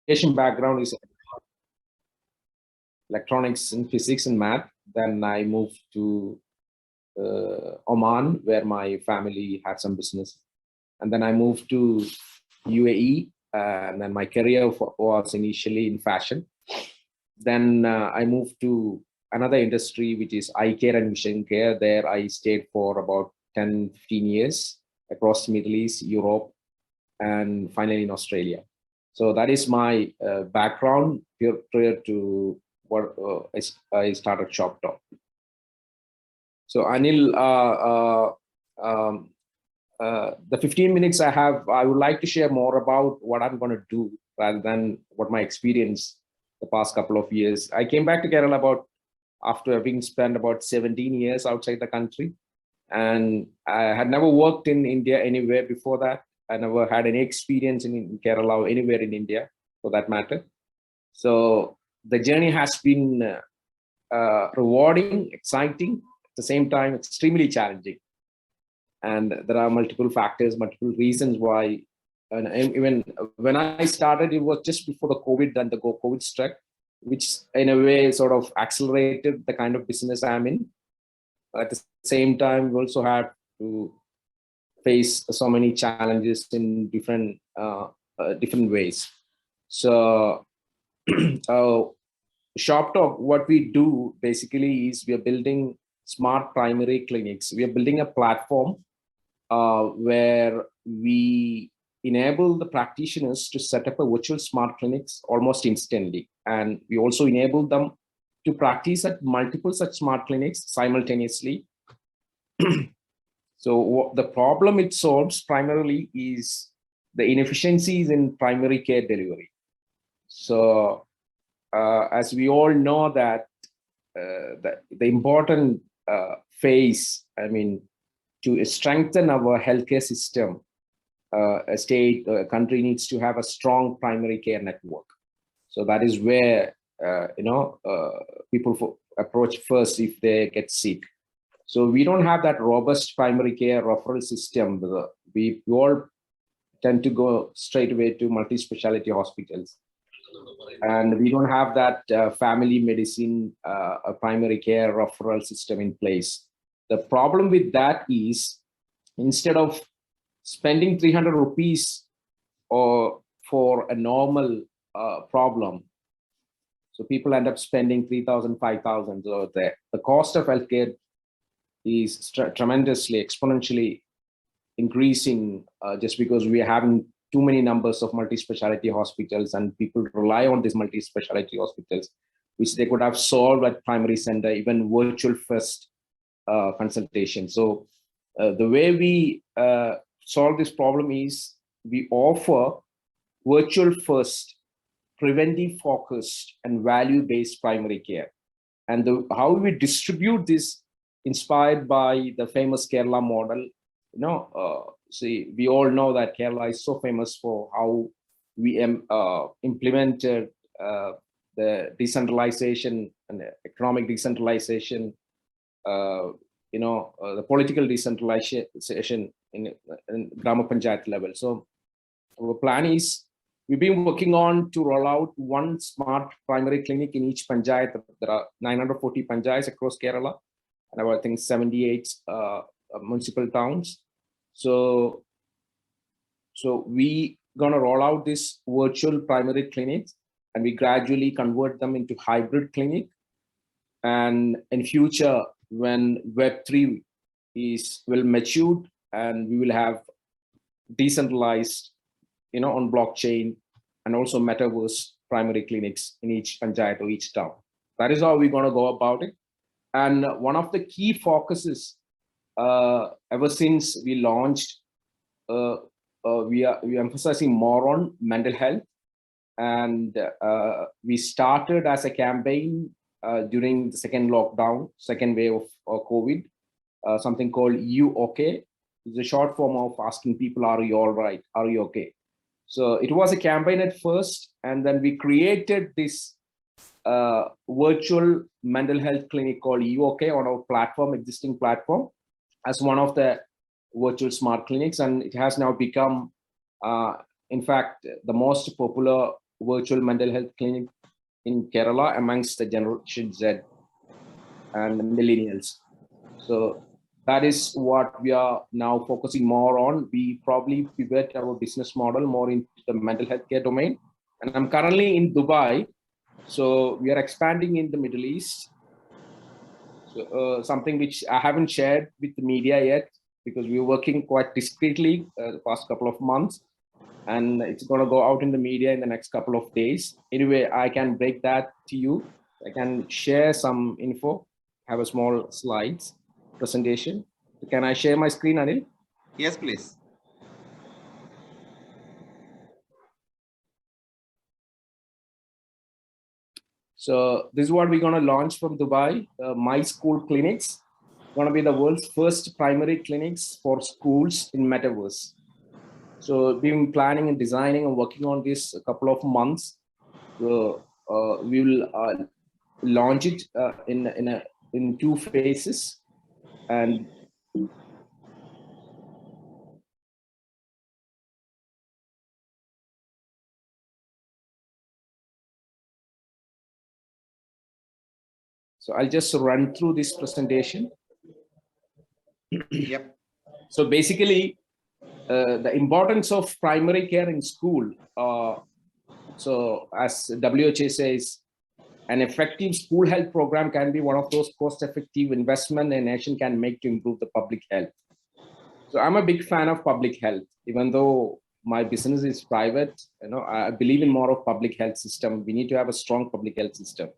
education background is electronics and physics and math. Then I moved to Oman, where my family had some business. And then I moved to UAE, and then my career was initially in fashion. Then I moved to another industry, which is eye care and vision care. There I stayed for about 10, 15 years across the Middle East, Europe, and finally in Australia. So that is my background prior to what I started ShopDoc. So Anil, the 15 minutes I have, I would like to share more about what I'm going to do rather than what my experience the past couple of years. I came back to Kerala after having spent about 17 years outside the country. And I had never worked in India anywhere before that. I never had any experience in Kerala or anywhere in India for that matter. So the journey has been rewarding, exciting, at the same time, extremely challenging. And there are multiple factors, multiple reasons why. And even when I started, it was just before the COVID, then the COVID struck, which in a way sort of accelerated the kind of business I'm in. At the same time, we also had to face so many challenges in different ways. So ShopDoc, what we do basically is we are building smart primary clinics. We are building a platform where we enable the practitioners to set up a virtual smart clinics almost instantly. And we also enable them to practice at multiple such smart clinics simultaneously. So the problem it solves primarily is the inefficiencies in primary care delivery. So as we all know that the important phase, I mean, to strengthen our healthcare system, a country needs to have a strong primary care network. So that is where people approach first if they get sick. So we don't have that robust primary care referral system. We all tend to go straight away to multi-specialty hospitals. And we don't have that family medicine primary care referral system in place. The problem with that is, instead of spending 300 rupees for a normal problem, so people end up spending 3,000, 5,000. So the cost of healthcare is tremendously, exponentially increasing just because we are having too many numbers of multi-specialty hospitals, and people rely on these multi-specialty hospitals, which they could have solved at primary center, even virtual first consultation. So the way we solve this problem is we offer virtual first, preventive focused, and value-based primary care. And how we distribute this, inspired by the famous Kerala model. See, we all know that Kerala is so famous for how we implemented the decentralization and economic decentralization, the political decentralization in Grama Panchayat level. So our plan is, we've been working on to roll out one smart primary clinic in each panchayat. There are 940 panchayats across Kerala, and about, I think, 78 municipal towns. So we gonna roll out this virtual primary clinics, and we gradually convert them into hybrid clinic. And in future, when Web3 will mature, and we will have decentralized, on blockchain, and also metaverse primary clinics in each panchayat or each town. That is how we're gonna go about it. And one of the key focuses ever since we launched, we are emphasizing more on mental health. And we started as a campaign during the second lockdown, second wave of COVID, something called You Okay. It's a short form of asking people, are you all right? Are you okay? So it was a campaign at first, and then we created this virtual mental health clinic called You Okay on our platform, existing platform, as one of the virtual smart clinics. And it has now become, in fact, the most popular virtual mental health clinic in Kerala amongst the Generation Z and the millennials. So that is what we are now focusing more on. We probably pivot our business model more into the mental health care domain. And I'm currently in Dubai. So we are expanding in the Middle East. So, something which I haven't shared with the media yet, because we're working quite discreetly the past couple of months. And it's going to go out in the media in the next couple of days. Anyway, I can break that to you. I can share some info, have a small slides presentation. Can I share my screen, Anil? Yes, please. So this is what we're going to launch from Dubai. My School Clinics. Going to be the world's first primary clinics for schools in metaverse. So we've been planning and designing and working on this a couple of months. So we will launch it in 2 phases, and so I'll just run through this presentation. Yep. So basically, the importance of primary care in school. So as WHA says, an effective school health program can be one of those cost-effective investments a nation can make to improve the public health. So I'm a big fan of public health, even though my business is private. I believe in more of public health system. We need to have a strong public health system.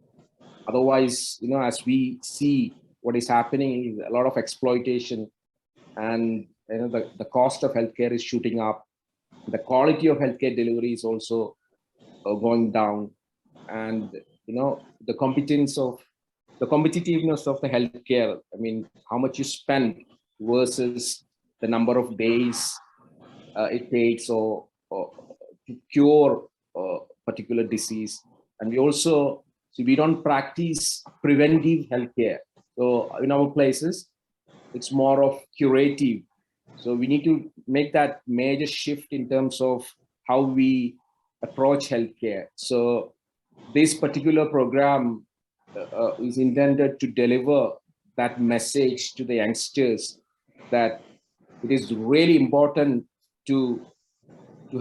Otherwise, as we see what is happening is a lot of exploitation, and the cost of healthcare is shooting up. The quality of healthcare delivery is also going down, and the competitiveness of the healthcare. I mean, how much you spend versus the number of days it takes or to cure a particular disease. And we don't practice preventive healthcare. So in our places, it's more of curative. So we need to make that major shift in terms of how we approach healthcare. So this particular program is intended to deliver that message to the youngsters that it is really important to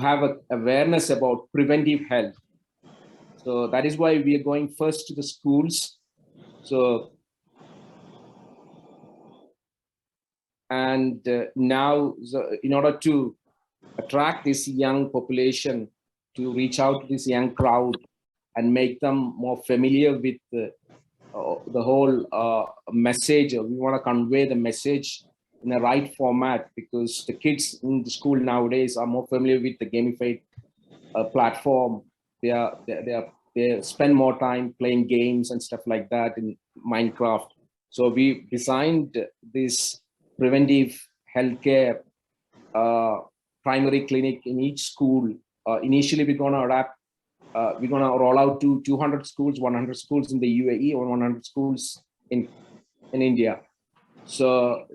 have an awareness about preventive health. So that is why we are going first to the schools. So and now, in order to attract this young population, to reach out to this young crowd and make them more familiar with the whole message, we want to convey the message in the right format, because the kids in the school nowadays are more familiar with the gamified platform. They spend more time playing games and stuff like that in Minecraft. So we designed this preventive healthcare primary clinic in each school. Initially, we're going to roll out to 200 schools, 100 schools in the UAE, or 100 schools in India. So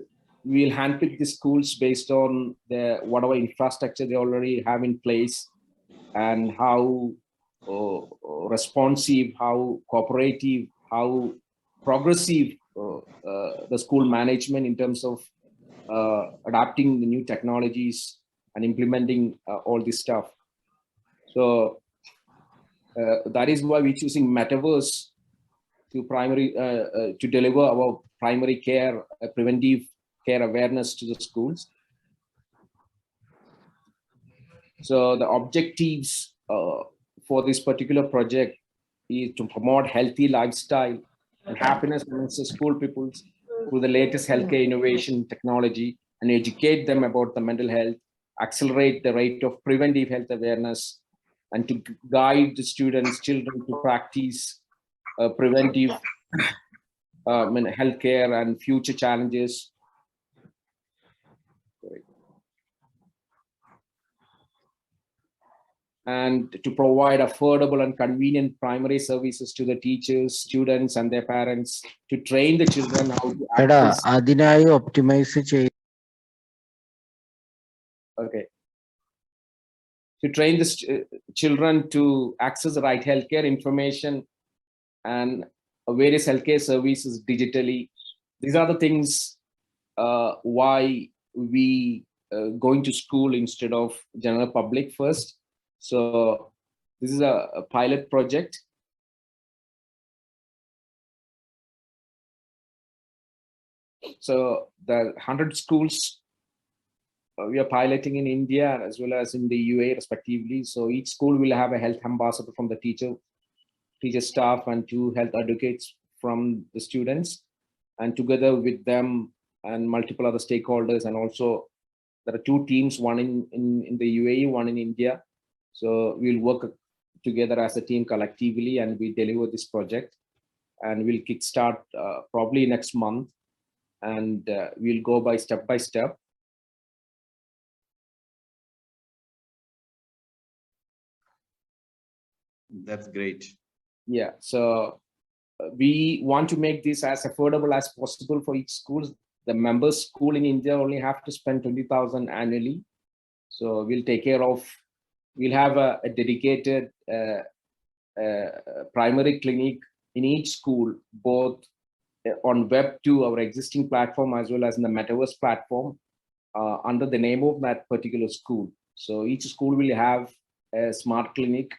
we'll handpick the schools based on whatever infrastructure they already have in place, and how responsive, how cooperative, how progressive the school management in terms of adapting the new technologies and implementing all this stuff. So that is why we're choosing metaverse to deliver our primary care, preventive care awareness to the schools. So the objectives for this particular project is to promote healthy lifestyle and happiness amongst the school pupils through the latest healthcare innovation technology, and educate them about the mental health, accelerate the rate of preventive health awareness, and to guide the children to practice preventive healthcare and future challenges. And to provide affordable and convenient primary services to the teachers, students, and their parents, to train the children how to access. Okay. to train the children to access the right healthcare information and various healthcare services digitally. These are the things why we going to school instead of general public first. So this is a pilot project. So the 100 schools we are piloting in India as well as in the UAE respectively. So each school will have a health ambassador from the teacher staff and 2 health advocates from the students, and together with them and multiple other stakeholders. And also there are 2 teams, one in the UAE, one in India. So we'll work together as a team collectively and we deliver this project, and we'll kickstart probably next month, and we'll go by step. That's great. Yeah, so we want to make this as affordable as possible for each school. The members school in India only have to spend 20,000 annually. So we'll take care of, we'll have a dedicated primary clinic in each school, both on web to our existing platform as well as in the metaverse platform under the name of that particular school. So each school will have a smart clinic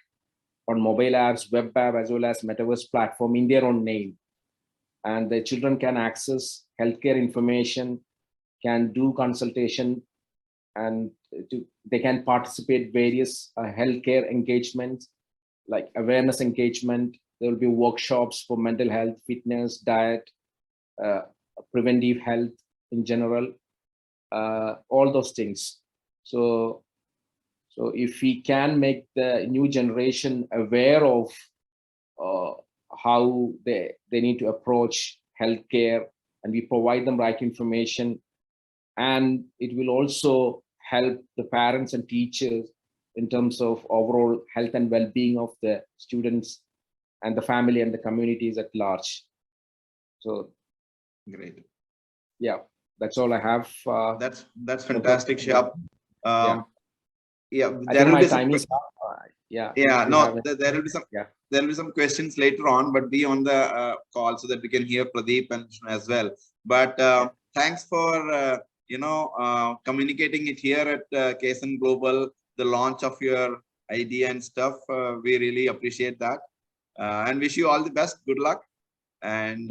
on mobile apps, web app, as well as metaverse platform in their own name. And the children can access healthcare information, can do consultation, and they can participate various healthcare engagements like awareness engagement. There will be workshops for mental health, fitness, diet, preventive health in general, all those things. So if we can make the new generation aware of how they need to approach healthcare, and we provide them right information, and it will also help the parents and teachers in terms of overall health and well-being of the students and the family and the communities at large. So great. Yeah, that's all I have. That's fantastic, Shihab. Yeah, there will be some there will be some questions later on, but be on the call so that we can hear Pradeep and Vishnu as well. But thanks for communicating it here at KSN Global, the launch of your idea and stuff. We really appreciate that, and wish you all the best. Good luck, and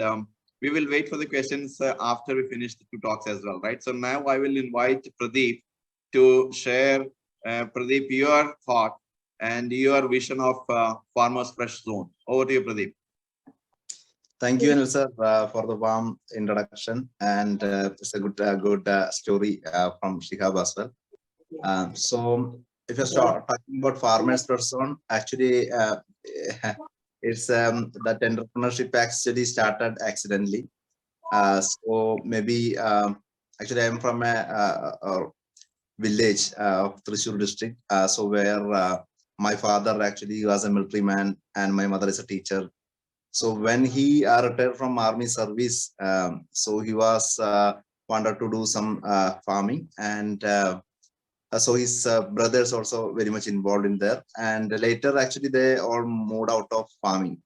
we will wait for the questions after we finish the 2 talks as well, right? So now I will invite Pradeep to share. Pradeep, your thought and your vision of Farmers Fresh Zone. Over to you, Pradeep. Thank you, Anil sir, for the warm introduction, and it's a good story from Shihab as well. So, if you start talking about Farmers Fresh Zone, actually, it's that entrepreneurship actually started accidentally. So maybe actually I'm from a village of Thrissur district, so where my father actually was a military man and my mother is a teacher. So when he retired from army service, so he was wanted to do some farming, and so his brothers also very much involved in there, and later actually they all moved out of farming.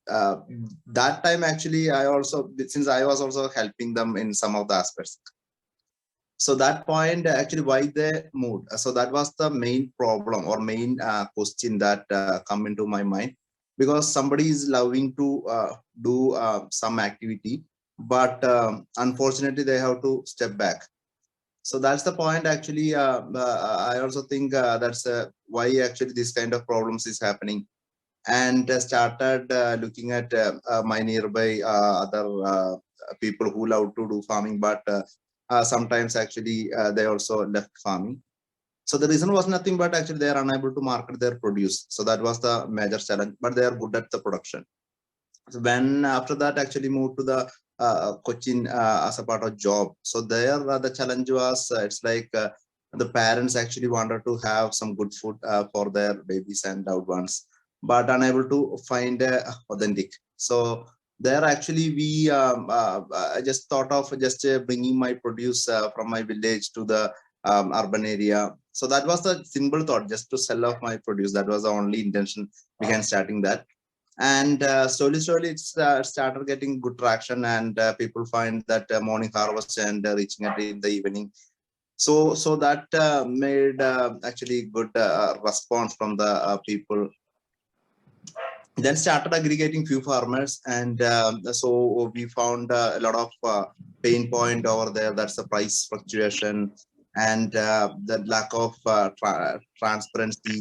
That time actually I also, since I was also helping them in some of the aspects. So that point actually why they moved. So that was the main problem or main question that come into my mind, because somebody is loving to do some activity, but unfortunately they have to step back. So that's the point actually. I also think that's why actually this kind of problems is happening, and started looking at my nearby other people who love to do farming, but sometimes actually they also left farming. So the reason was nothing but actually they are unable to market their produce. So that was the major challenge, but they are good at the production. So when after that actually moved to the Cochin as a part of job. So there the challenge was it's like the parents actually wanted to have some good food for their babies and loved ones, but unable to find authentic. So there actually we I just thought of just bringing my produce from my village to the urban area. So that was the simple thought, just to sell off my produce. That was the only intention behind starting that. And slowly it's started getting good traction, and people find that morning harvest and reaching it in the evening. So that made actually good response from the people. Then started aggregating few farmers, and so we found a lot of pain point over there. That's the price fluctuation and the lack of transparency.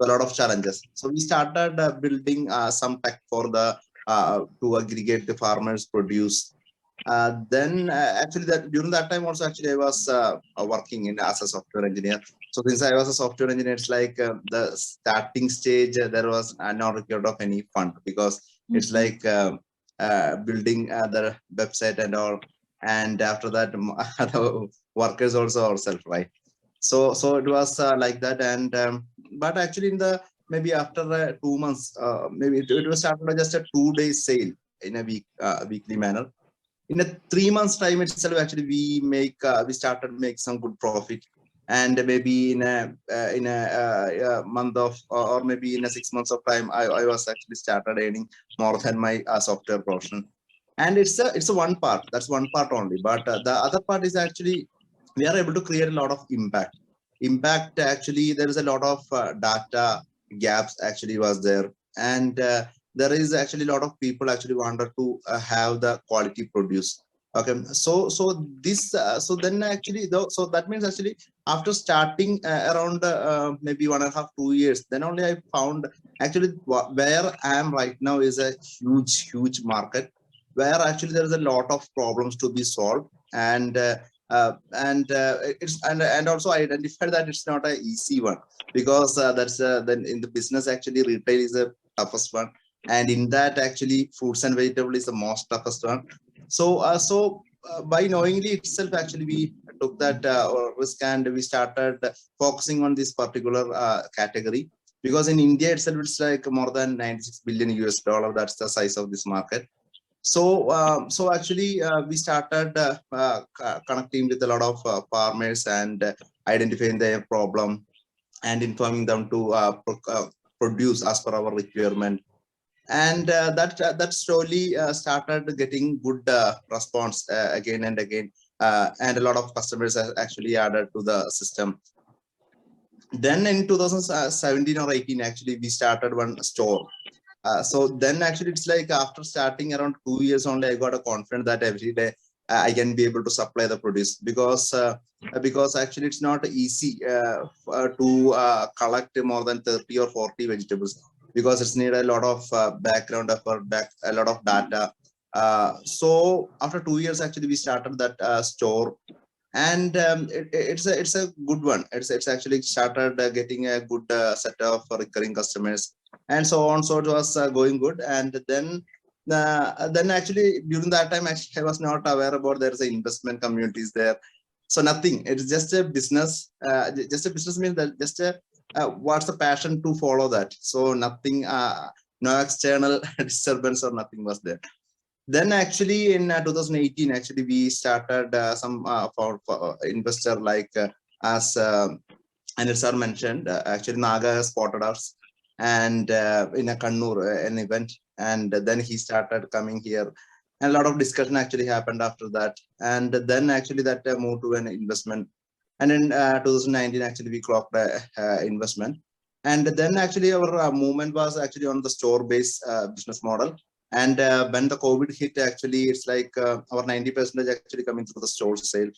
A lot of challenges. So we started building some tech for the to aggregate the farmers' produce. Then actually that during that time also actually I was working in as a software engineer. So since I was a software engineer, it's like the starting stage, there was not required of any fund, because it's like building the website and all. And after that, the workers also ourselves, right? So it was like that. And but actually in the maybe after 2 months, maybe it was started just a 2-day sale in a weekly manner. In a 3 months time itself, actually we started make some good profit. And maybe in a month of, or maybe in a 6 months of time, I was actually started earning more than my software portion. And it's a one part. That's one part only. But the other part is actually we are able to create a lot of impact. Actually, there is a lot of data gaps actually was there. And there is actually a lot of people actually wanted to have the quality produce. Okay, so this so then actually so that means actually after starting around maybe 1.5-2 years, then only I found actually where I am right now is a huge market, where actually there is a lot of problems to be solved. And it's and also I identified that it's not an easy one, because that's then in the business actually retail is the toughest one, and in that actually fruits and vegetables is the most toughest one. So by knowingly itself, actually we took that risk, and we started focusing on this particular category, because in India itself it's like more than 96 billion US dollar. That's the size of this market. So actually we started connecting with a lot of farmers and identifying their problem and informing them to produce as per our requirement. And that slowly started getting good response again and again, and a lot of customers actually added to the system. Then in 2017 or 18, actually we started one store. So then actually it's like after starting around 2 years only, I got a confidence that every day I can be able to supply the produce, because actually it's not easy to collect more than 30 or 40 vegetables, because it's need a lot of background effort, a lot of data. So after 2 years, actually we started that store, and it's a good one. It's actually started getting a good set of recurring customers, and so on. So it was going good. And then actually during that time, actually I was not aware about there's a investment communities there. So nothing. It's just a business. Just a business means that just a what's the passion to follow that. So nothing. No external disturbance or nothing was there. Then actually in 2018, actually we started some for investor, like as Anil sir mentioned, actually Naga spotted us, and in a Kannur an event, and then he started coming here, and a lot of discussion actually happened after that. And then actually that moved to an investment, and in 2019 actually we clocked investment. And then actually our movement was actually on the store based business model. And when the COVID hit, actually it's like our 90% actually coming through the store sale.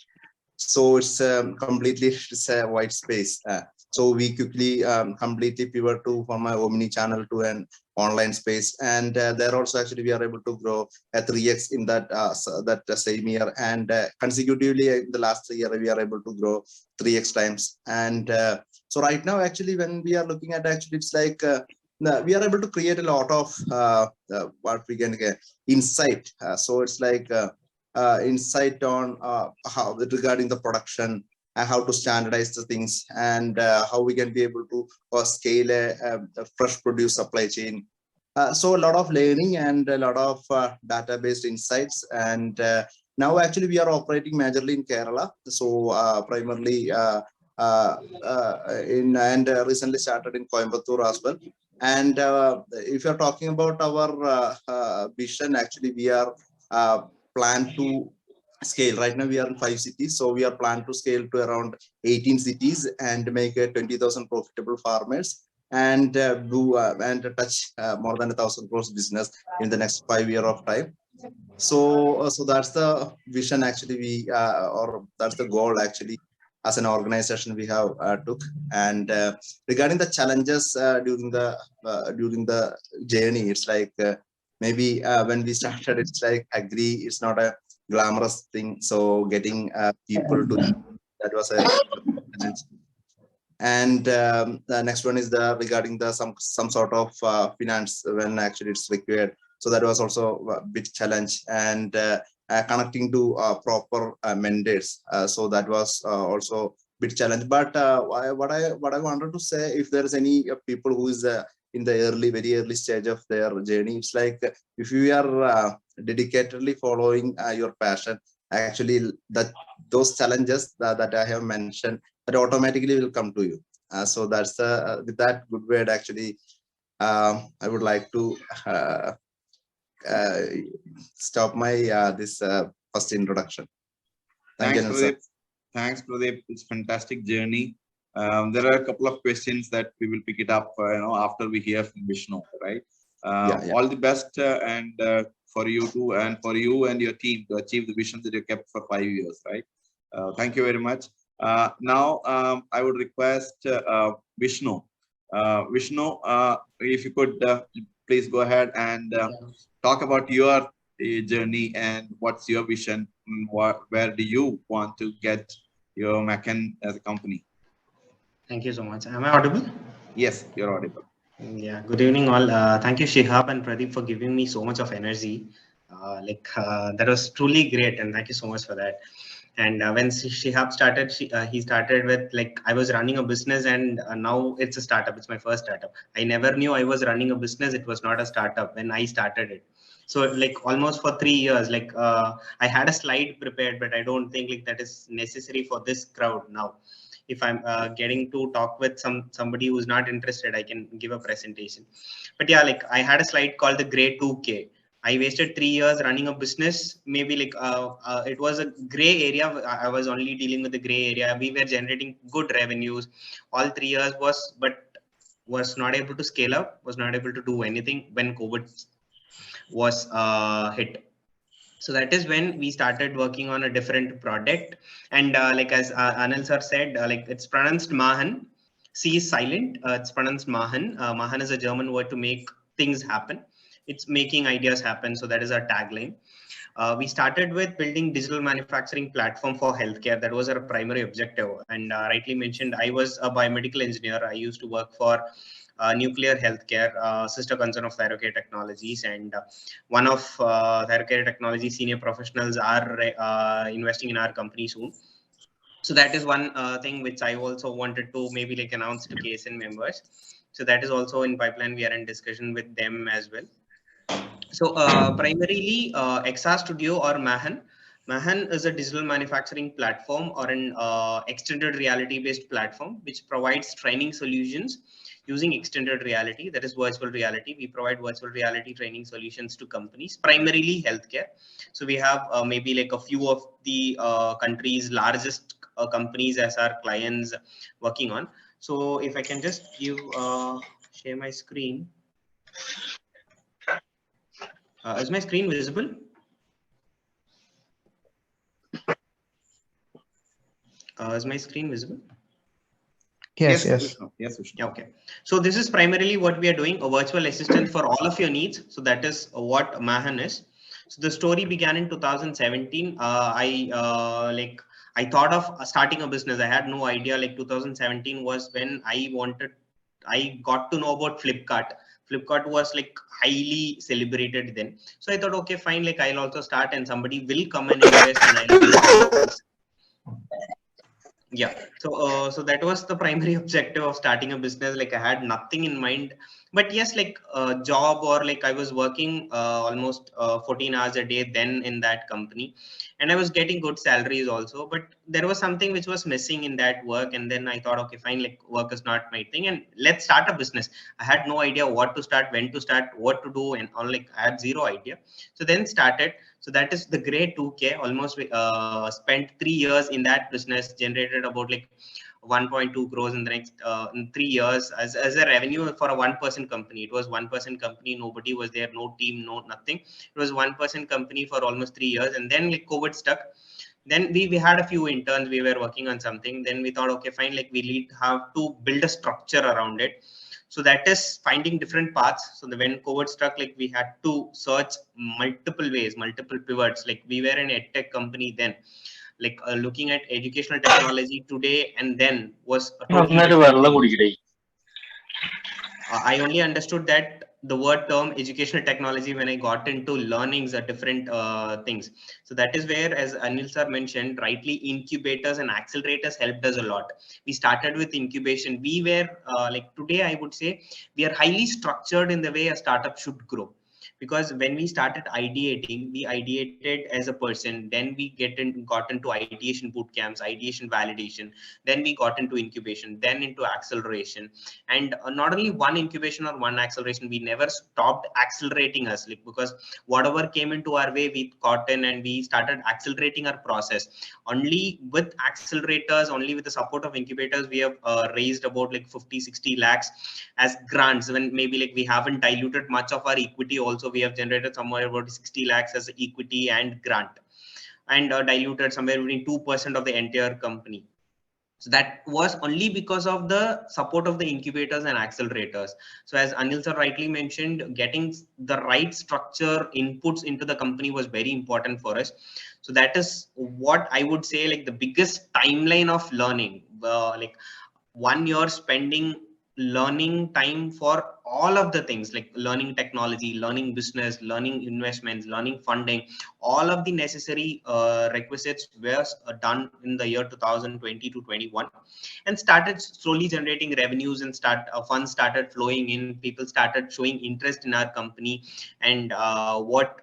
So it's completely it's a white space. So we quickly completely pivot to from a omni channel to an online space, and there also actually we are able to grow at 3x in that same year, and consecutively in the last year we are able to grow 3x times. And so right now actually when we are looking at, actually it's like we are able to create a lot of what we can get insight. So it's like insight on how regarding the production, how to standardize the things, and how we can be able to scale a fresh produce supply chain. So a lot of learning and a lot of data-based insights. And now actually we are operating majorly in Kerala. So primarily recently started in Coimbatore as well. And if you're talking about our vision, actually we are planned to scale. Right now we are in 5 cities, so we are planned to scale to around 18 cities and make 20,000 profitable farmers and do and touch more than 1,000 crores business in the next 5 year of time. So that's the vision actually or that's the goal actually as an organization we have took. And regarding the challenges during the journey, it's like maybe when we started, it's like agree, it's not a glamorous thing. So getting people to that was a challenge. And the next one is the regarding the some sort of finance when actually it's required. So that was also a big challenge, and connecting to proper mandates. So that was also big challenge. But what I wanted to say, if there is any people who is in the very early stage of their journey, it's like if you are dedicatedly following your passion, actually that those challenges that I have mentioned, that automatically will come to you. So that's with that good word actually, I would like to stop my this first introduction. Thank Thanks, you, sir. Pradeep. Thanks, Pradeep. It's fantastic journey. There are a couple of questions that we will pick it up, after we hear from Vishnu, right? Yeah. All the best and for you too, and for you and your team to achieve the vision that you kept for 5 years, right? Thank you very much. Now, I would request Vishnu. Vishnu, if you could please go ahead and talk about your journey and what's your vision, and where do you want to get your Machenn as a company? Thank you so much. Am I audible? Yes, you're audible. Yeah, good evening all. Thank you Shihab and Pradeep for giving me so much of energy. That was truly great, and thank you so much for that. And when Shihab started, he started with like I was running a business, and now it's a startup. It's my first startup. I never knew I was running a business. It was not a startup when I started it. So like almost for 3 years, I had a slide prepared, but I don't think like that is necessary for this crowd now. If I'm getting to talk with somebody who's not interested, I can give a presentation. But yeah, like I had a slide called the Gray 2K. I wasted 3 years running a business. Maybe it was a gray area. I was only dealing with the gray area. We were generating good revenues. All 3 years was not able to scale up. Was not able to do anything when COVID was hit. So that is when we started working on a different product. And like as Anil sir said, like it's pronounced Mahan. C is silent. It's pronounced Mahan. Mahan is a German word to make things happen. It's making ideas happen. So that is our tagline. We started with building digital manufacturing platform for healthcare. That was our primary objective. And rightly mentioned, I was a biomedical engineer. I used to work for nuclear healthcare, sister concern of Thyrocare Technologies, and one of Thyrocare Technology senior professionals are investing in our company soon. So that is one thing which I also wanted to maybe like announce to KSN members. So that is also in pipeline. We are in discussion with them as well. So primarily XR Studio or Mahan. Mahan is a digital manufacturing platform or an extended reality based platform which provides training solutions using extended reality, that is virtual reality. We provide virtual reality training solutions to companies, primarily healthcare. So we have maybe like a few of the country's largest companies as our clients working on. So if I can just give share my screen. Is my screen visible? Is my screen visible? Yes. Vishnu. Okay. So this is primarily what we are doing, a virtual assistant for all of your needs. So that is what Mahan is. So the story began in 2017. I thought of starting a business. I had no idea. Like 2017 was when I got to know about Flipkart. Flipkart was like highly celebrated then. So I thought, okay, fine. Like I'll also start, and somebody will come and invest, and I'll. Yeah. So that was the primary objective of starting a business. Like I had nothing in mind. But yes, like job, or like I was working almost 14 hours a day then in that company, and I was getting good salaries also, but there was something which was missing in that work. And then I thought, okay, fine, like work is not my thing, and let's start a business. I had no idea what to start, when to start, what to do, and all, like I had zero idea. So then started. So that is the great 2K. Almost spent 3 years in that business, generated about like 1.2 crores in the next in 3 years as a revenue for a one-person company. It was one-person company. Nobody was there, no team, no nothing. It was one-person company for almost 3 years. And then like COVID stuck. Then we had a few interns. We were working on something. Then we thought, okay, fine, like we have to build a structure around it. So that is finding different paths. So when COVID struck, like we had to search multiple ways, multiple pivots. Like we were an edtech company then, like looking at educational technology today and then was a totally different thing. I only understood that the word term educational technology when I got into learnings are different things. So that is where, as Anil sir mentioned, rightly, incubators and accelerators helped us a lot. We started with incubation. We were like today, I would say, we are highly structured in the way a startup should grow. Because when we started ideating, we ideated as a person, then we got into ideation boot camps, ideation validation, then we got into incubation, then into acceleration. And not only one incubation or one acceleration, we never stopped accelerating us, like, because whatever came into our way, we caught in and we started accelerating our process. Only with accelerators, only with the support of incubators, we have raised about like 50-60 lakhs as grants, when maybe like we haven't diluted much of our equity. Also we have generated somewhere about 60 lakhs as equity and grant, and diluted somewhere between 2% of the entire company. So that was only because of the support of the incubators and accelerators. So as Anil sir rightly mentioned, getting the right structure inputs into the company was very important for us. So that is what I would say, like the biggest timeline of learning, like 1 year spending learning time for all of the things, like learning technology, learning business, learning investments, learning funding. All of the necessary requisites were done in the year 2020 to 21, and started slowly generating revenues, and funds started flowing in. People started showing interest in our company. And what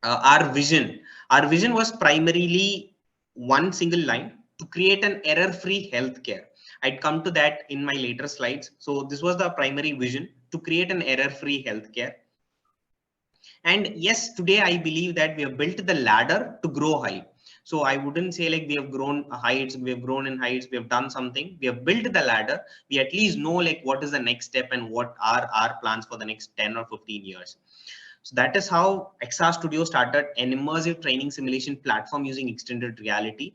our vision was primarily one single line: to create an error-free healthcare. I'd come to that in my later slides. So this was the primary vision: to create an error-free healthcare. And yes, today I believe that we have built the ladder to grow high. So I wouldn't say like we have grown heights, we have grown in heights, we have done something. We have built the ladder. We at least know like what is the next step and what are our plans for the next 10 or 15 years. So that is how XR Studio started, an immersive training simulation platform using extended reality.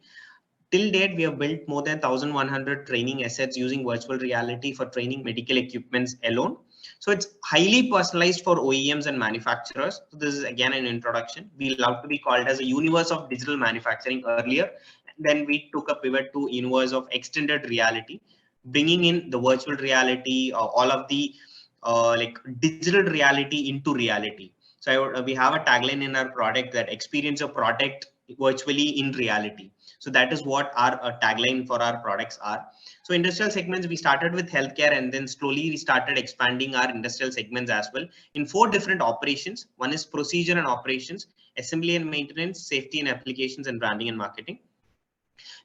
Till date, we have built more than 1,100 training assets using virtual reality for training medical equipments alone. So it's highly personalized for OEMs and manufacturers. So this is again an introduction. We love to be called as a universe of digital manufacturing earlier. Then we took a pivot to universe of extended reality, bringing in the virtual reality, all of the like digital reality into reality. So we have a tagline in our product that experience your product virtually in reality. So that is what our tagline for our products are. So industrial segments, we started with healthcare, and then slowly we started expanding our industrial segments as well in 4 different operations. One is procedure and operations, assembly and maintenance, safety and applications, and branding and marketing.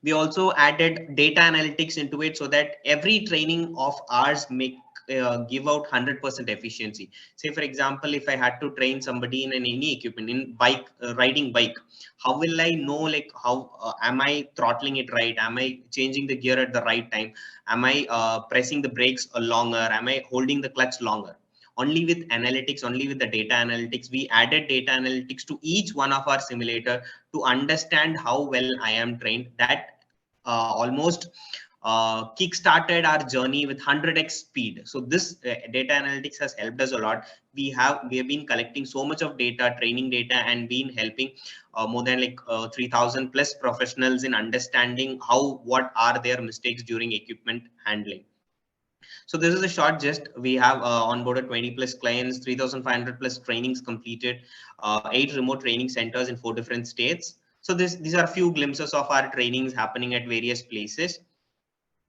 We also added data analytics into it so that every training of ours give out 100% efficiency. Say for example, if I had to train somebody in any equipment, in bike, riding bike, how will I know like how am I throttling it right? Am I changing the gear at the right time? Am I pressing the brakes longer? Am I holding the clutch longer? Only with analytics, only with the data analytics, we added data analytics to each one of our simulator to understand how well I am trained. That almost kick-started our journey with 100x speed. So this data analytics has helped us a lot. We have been collecting so much of data, training data, and been helping more than like 3,000 plus professionals in understanding what are their mistakes during equipment handling. So this is a short gist. We have onboarded 20 plus clients, 3,500 plus trainings completed, 8 remote training centers in 4 different states. So these are a few glimpses of our trainings happening at various places.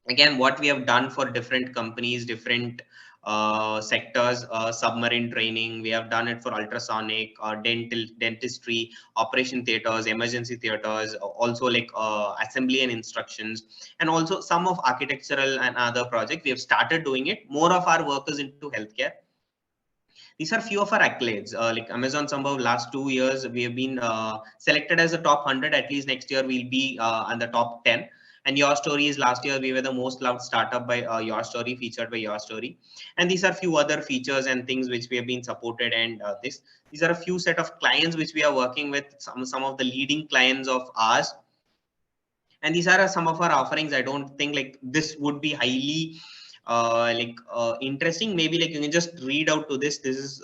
Again, what we have done for different companies, different sectors, submarine training. We have done it for ultrasonic, dentistry, operation theaters, emergency theaters, also like assembly and instructions, and also some of architectural and other projects. We have started doing it. More of our work is into healthcare. These are few of our accolades. Like Amazon Sambhav, last 2 years, we have been selected as the top 100. At least next year, we'll be on the top 10. And Your Story is last year, we were the most loved startup by Your Story, featured by Your Story. And these are few other features and things which we have been supported. And these are a few set of clients which we are working with, some of the leading clients of ours. And these are some of our offerings. I don't think like this would be highly interesting. Maybe like you can just read out to this. This is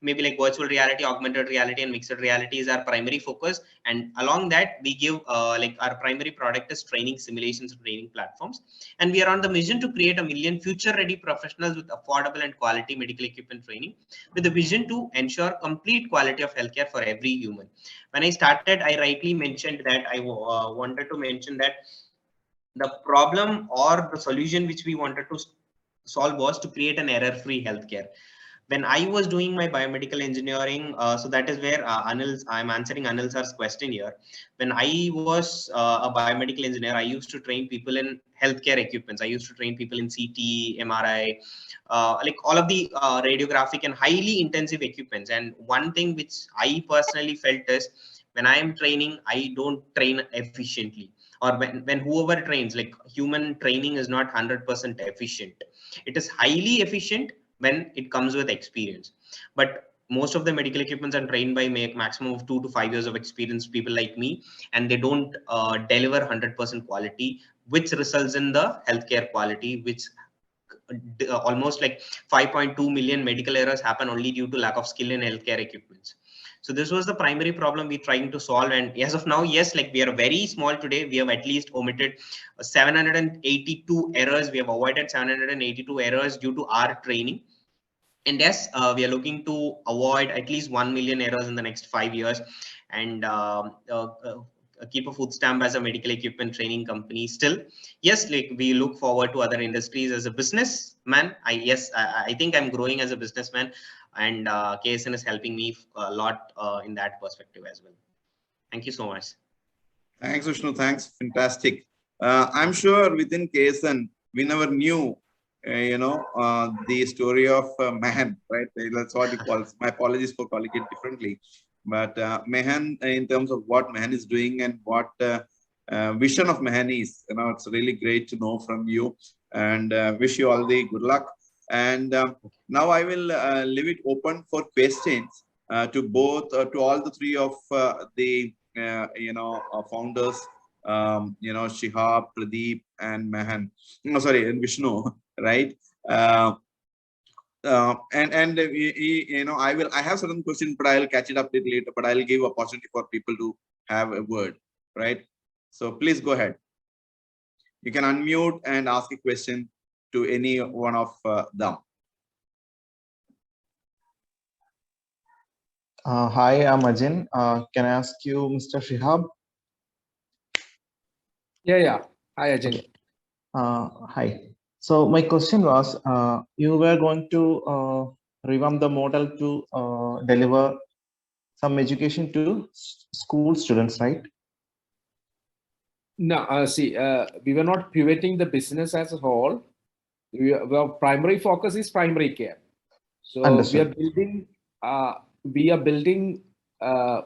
maybe like virtual reality, augmented reality, and mixed reality is our primary focus. And along that, we give like our primary product is training simulations, training platforms. And we are on the mission to create 1 million future-ready professionals with affordable and quality medical equipment training, with the vision to ensure complete quality of healthcare for every human. When I started, I rightly mentioned that I wanted to mention that the problem or the solution which we wanted to solve was to create an error-free healthcare. When I was doing my biomedical engineering, so that is where I'm answering Anil sir's question here. When I was a biomedical engineer, I used to train people in healthcare equipments. I used to train people in CT, MRI, like all of the radiographic and highly intensive equipments. And one thing which I personally felt is when I am training, I don't train efficiently. Or when whoever trains, like human training is not 100% efficient. It is highly efficient when it comes with experience. But most of the medical equipments are trained by maximum of 2 to 5 years of experience, people like me, and they don't deliver 100% quality, which results in the healthcare quality, which almost like 5.2 million medical errors happen only due to lack of skill in healthcare equipments. So this was the primary problem we're trying to solve. And as of now, yes, like we are very small today. We have at least omitted 782 errors. We have avoided 782 errors due to our training. And yes, we are looking to avoid at least 1 million errors in the next 5 years, and keep a food stamp as a medical equipment training company still. Yes, like we look forward to other industries as a businessman. I think I'm growing as a businessman, and KSN is helping me a lot in that perspective as well. Thank you so much. Thanks, Vishnu. Thanks. Fantastic. I'm sure within KSN, we never knew, the story of Machenn, right? That's what he calls. My apologies for calling it differently. But Machenn, in terms of what Machenn is doing and what vision of Machenn is, it's really great to know from you, and wish you all the good luck. And now I will leave it open for questions to both, to all the three of the, founders, Shihab, Pradeep, and Machenn. No, sorry, and Vishnu, right? I have certain questions, but I'll catch it up a little later. But I'll give opportunity for people to have a word, right? So please go ahead. You can unmute and ask a question to any one of them. Hi, I'm Machenn. Can I ask you, Mr. Shihab? Yeah. Hi, Ajay. Okay. Hi. So my question was, you were going to revamp the model to deliver some education to school students, right? No, see, we were not pivoting the business as a whole. Our primary focus is primary care. So Understood. we are building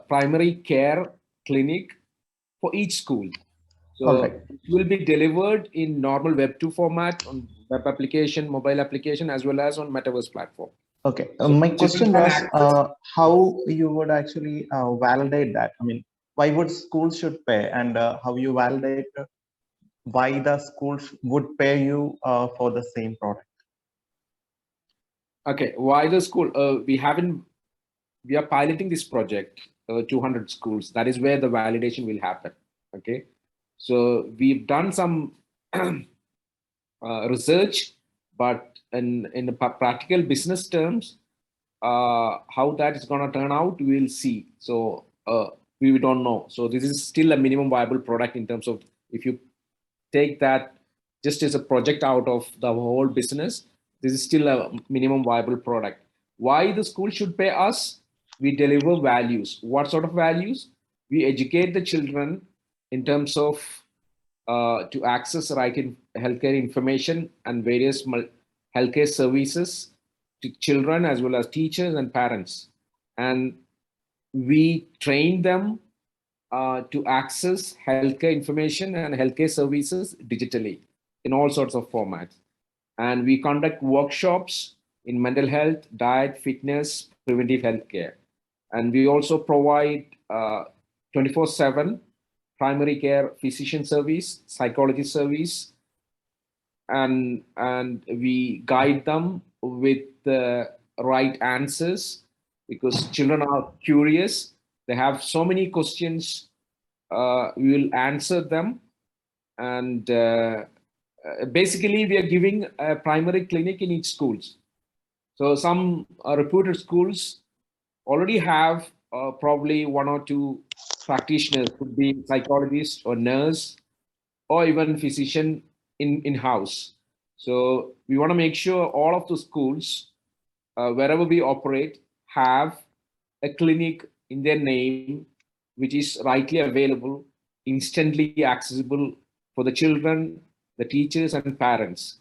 primary care clinic for each school. So right. it will be delivered in normal Web 2 format on web application, mobile application, as well as on Metaverse platform. Okay. So My question was access, how you would actually validate that. I mean, why would schools should pay, and how you validate why the schools would pay you for the same product? Okay, why the school? We are piloting this project, 200 schools. That is where the validation will happen. Okay. So we've done some research, but in the practical business terms, how that is going to turn out, we'll see. So we don't know. So this is still a minimum viable product in terms of if you take that just as a project out of the whole business, this is still a minimum viable product. Why the school should pay us? We deliver values. What sort of values? We educate the children in terms of to access right in healthcare information and various healthcare services to children as well as teachers and parents. And we train them to access healthcare information and healthcare services digitally in all sorts of formats. And we conduct workshops in mental health, diet, fitness, preventive healthcare. And we also provide 24/7 primary care physician service, psychology service, and we guide them with the right answers because children are curious. They have so many questions. We will answer them, and basically we are giving a primary clinic in each schools. So some reputed schools already have probably one or two practitioners, could be psychologist or nurse or even physician in-house. So we want to make sure all of the schools, wherever we operate, have a clinic in their name, which is rightly available, instantly accessible for the children, the teachers, and parents.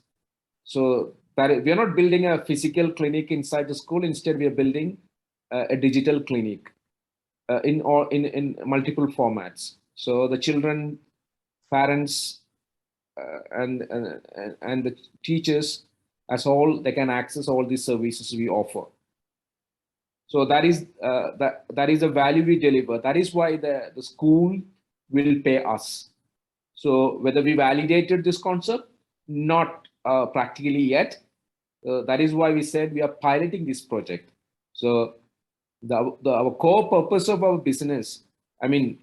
So that we are not building a physical clinic inside the school. Instead, we are building a digital clinic in multiple formats. So the children, parents, and the teachers as all, they can access all these services we offer. So that is the value we deliver. That is why the school will pay us. So whether we validated this concept, not practically yet. That is why we said we are piloting this project. So our core purpose of our business, I mean,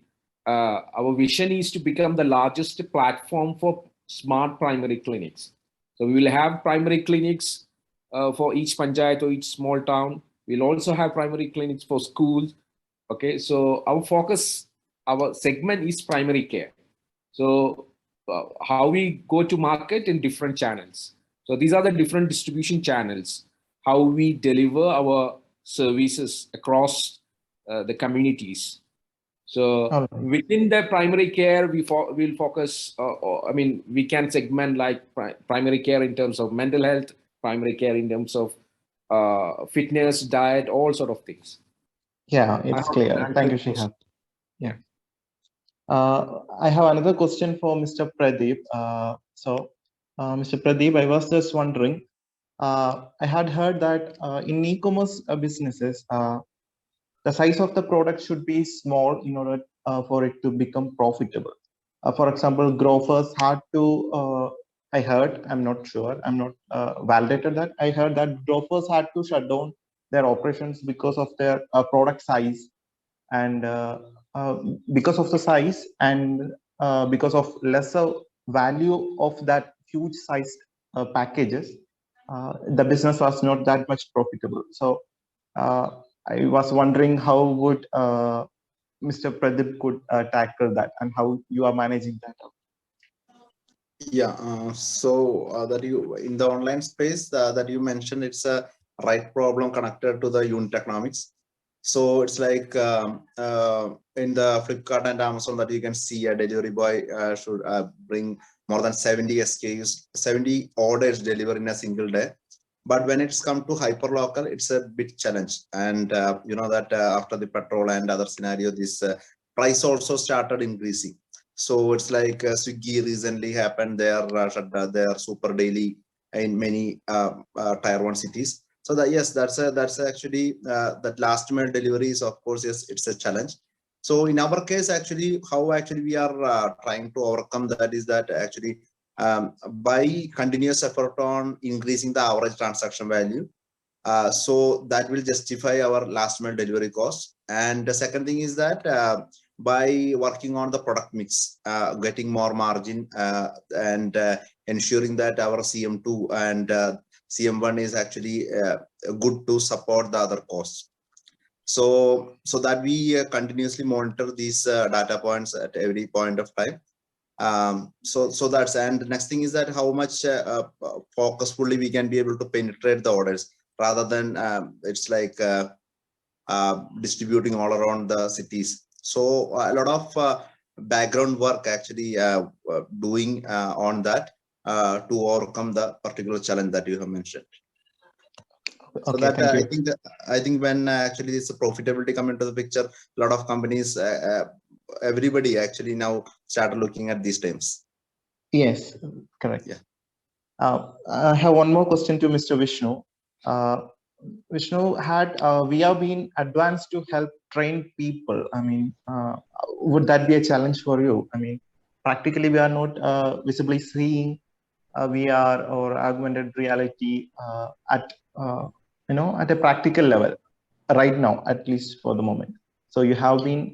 our vision is to become the largest platform for smart primary clinics. So we will have primary clinics for each panchayat or each small town. We'll also have primary clinics for schools. Okay, so our focus, our segment is primary care. So how we go to market in different channels. So these are the different distribution channels, how we deliver our services across the communities. So within the primary care, we'll focus, I mean, we can segment like primary care in terms of mental health, primary care in terms of fitness, diet, all sort of things. Yeah, it's clear. Thank you, Shihab. Yeah. I have another question for Mr. Pradeep. Mr. Pradeep, I was just wondering, I had heard that in e-commerce businesses, the size of the product should be small in order for it to become profitable. For example, grocers had to, I heard, I'm not sure, I'm not validated that, I heard that grocers had to shut down their operations because of their product size, and because of the size and because of lesser value of that huge sized packages, the business was not that much profitable. So I was wondering how would Mr. Pradeep could tackle that, and how you are managing that. Yeah, that you in the online space that you mentioned, it's a right problem connected to the unit economics. So it's like in the Flipkart and Amazon that you can see a delivery boy should bring more than 70 SKUs, 70 orders delivered in a single day. But when it's come to hyperlocal, it's a big challenge. And you know that after the petrol and other scenario, this price also started increasing. So it's like Swiggy recently happened, their super daily in many tier 1 cities. So that, yes, that's actually that last mile deliveries, of course, yes, it's a challenge. So in our case, actually, how actually we are trying to overcome that is that actually by continuous effort on increasing the average transaction value. So that will justify our last mile delivery cost. And the second thing is that by working on the product mix, getting more margin and ensuring that our CM2 and CM1 is actually good to support the other costs. So that we continuously monitor these data points at every point of time. So that's, and the next thing is that how much focusfully we can be able to penetrate the orders rather than it's like distributing all around the cities. So a lot of background work actually doing on that to overcome the particular challenge that you have mentioned. So Okay, that thank you. I think when actually this profitability come into the picture, a lot of companies, everybody actually now started looking at these terms. Yes, correct. Yeah. I have one more question to Mr. Vishnu. Vishnu, we have been advanced to help train people. I mean, would that be a challenge for you? I mean, practically we are not visibly seeing VR or augmented reality at at a practical level right now, at least for the moment. So you have been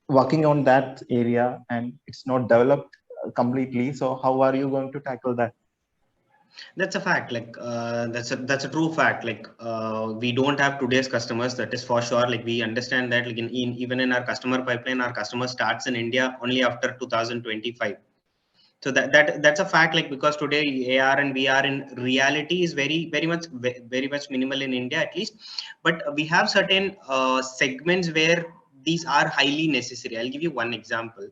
working on that area and it's not developed completely. So how are you going to tackle that? That's a fact. Like that's a true fact. Like we don't have today's customers. That is for sure. Like we understand that. Like even in our customer pipeline, our customer starts in India only after 2025. So that's a fact. Like because today AR and VR in reality is very much minimal in India at least. But we have certain segments where these are highly necessary. I'll give you one example.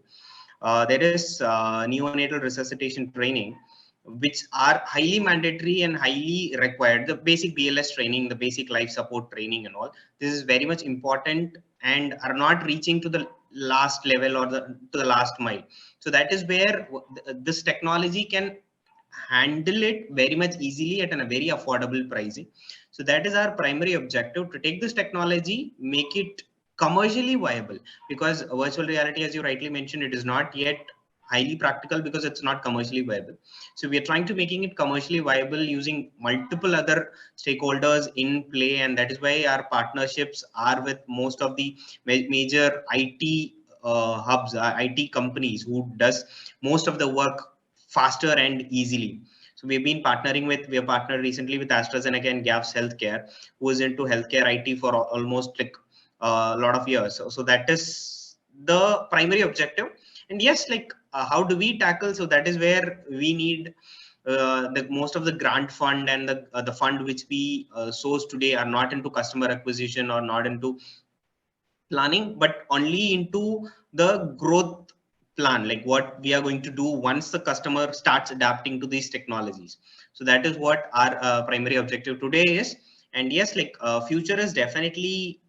There is neonatal resuscitation training, which are highly mandatory and highly required. The basic BLS training, the basic life support training and all. This is very much important and are not reaching to the last level or to the last mile. So that is where this technology can handle it very much easily at a very affordable pricing. So that is our primary objective, to take this technology, make it commercially viable, because virtual reality, as you rightly mentioned, it is not yet highly practical because it's not commercially viable. So we are trying to making it commercially viable using multiple other stakeholders in play, and that is why our partnerships are with most of the major IT hubs, IT companies who does most of the work faster and easily. So we are partnered recently with AstraZeneca and Gaps Healthcare, who is into healthcare IT for almost like a lot of years. So that is the primary objective. And yes, like how do we tackle? So that is where we need the most of the grant fund and the fund which we source today are not into customer acquisition or not into planning, but only into the growth plan, like what we are going to do once the customer starts adapting to these technologies. So that is what our primary objective today is. And yes, like future is definitely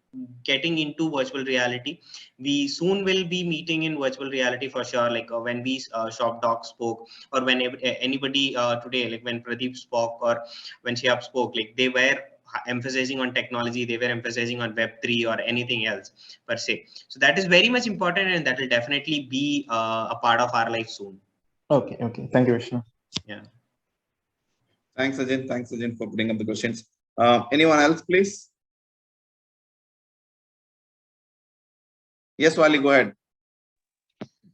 getting into virtual reality. We soon will be meeting in virtual reality for sure, like when we ShopDoc spoke, or when anybody today, like when Pradeep spoke or when Shihab spoke, like they were emphasizing on technology, they were emphasizing on Web3 or anything else per se. So that is very much important, and that will definitely be a part of our life soon. Okay. Thank you, Vishnu. Yeah. Thanks, Ajin, for putting up the questions. Anyone else, please? Yes, Wali, go ahead.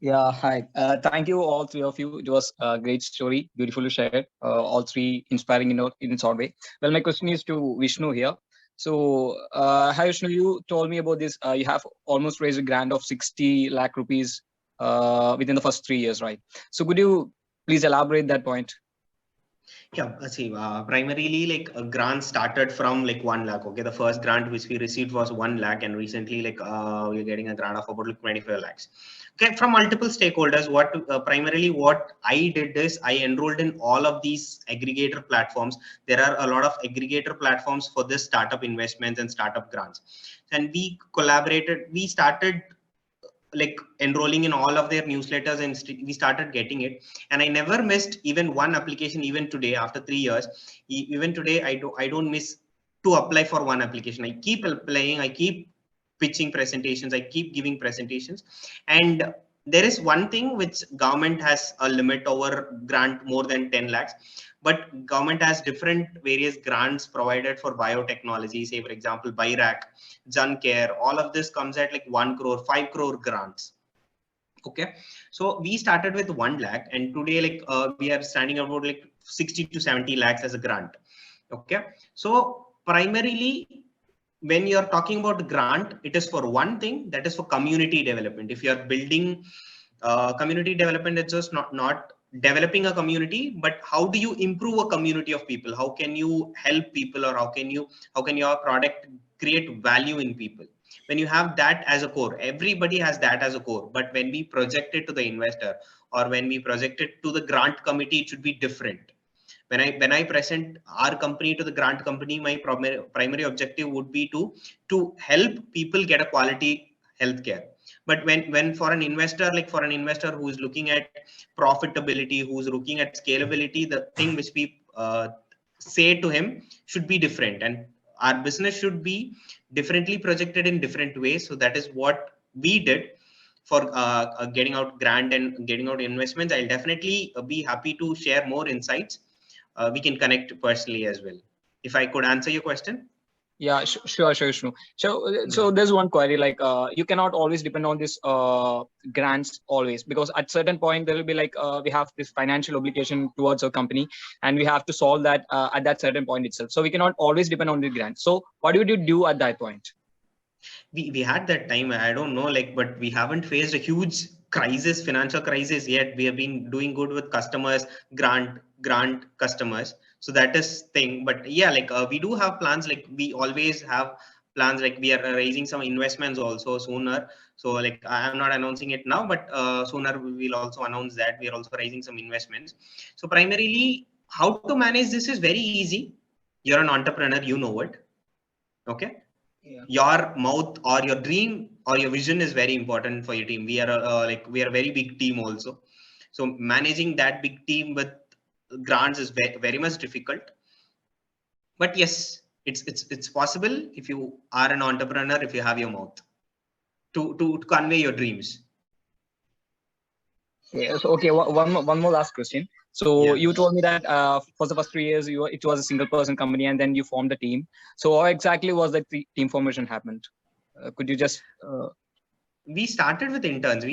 Yeah, hi. Thank you, all three of you. It was a great story, beautifully shared. All three inspiring in its own way. Well, my question is to Vishnu here. So, hi Vishnu, you told me about this. You have almost raised a grant of 60 lakh rupees within the first 3 years, right? So, could you please elaborate that point? Yeah, see, primarily like a grant started from like 1 lakh. Okay, the first grant which we received was 1 lakh, and recently like we're getting a grant of about like 25 lakhs. Okay, from multiple stakeholders. What primarily what I did is I enrolled in all of these aggregator platforms. There are a lot of aggregator platforms for this startup investments and startup grants, and we collaborated. We started like enrolling in all of their newsletters, and we started getting it, and I never missed even one application. Even today, after 3 years, even today, I don't miss to apply for one application. I keep applying, I keep pitching presentations, I keep giving presentations. And there is one thing which government has a limit over grant more than 10 lakhs, but government has different various grants provided for biotechnology. Say for example, BIRAC, Jan Care, all of this comes at like 1 crore, 5 crore grants. Okay, so we started with 1 lakh, and today like we are standing about like 60 to 70 lakhs as a grant. Okay, so primarily when you're talking about grant, it is for one thing, that is for community development. If you are building community development is just not developing a community, but how do you improve a community of people? How can you help people, or how can your product create value in people? When you have that as a core, everybody has that as a core. But when we project it to the investor, or when we project it to the grant committee, it should be different. When I present our company to the grant company, my primary objective would be to help people get a quality healthcare. But when for an investor, who is looking at profitability, who's looking at scalability, the thing which we say to him should be different, and our business should be differently projected in different ways. So that is what we did for getting out grant and getting out investments. I'll definitely be happy to share more insights. We can connect personally as well. If I could answer your question. Yeah, sure, Vishnu. So there's one query, like you cannot always depend on this grants always, because at certain point there will be like we have this financial obligation towards our company, and we have to solve that at that certain point itself. So we cannot always depend on the grant. So what would you do at that point? We had that time, I don't know, but we haven't faced a huge crisis, financial crisis yet. We have been doing good with customers, grant customers. So that is thing. But yeah, we do have plans. We always have plans. We are raising some investments also sooner. So I'm not announcing it now, but sooner we will also announce that we are also raising some investments. So primarily, how to manage this is very easy. You're an entrepreneur, you know it. Okay. Yeah. Your mouth or your dream or your vision is very important for your team. We are we are a very big team also. So managing that big team with grants is very, very much difficult. But yes, it's possible if you are an entrepreneur, if you have your mouth to convey your dreams. Yes. Okay. One more last question. So you told me that for the first 3 years it was a single person company, and then you formed a team. So how exactly was that the team formation happened? Could you just? We started with interns.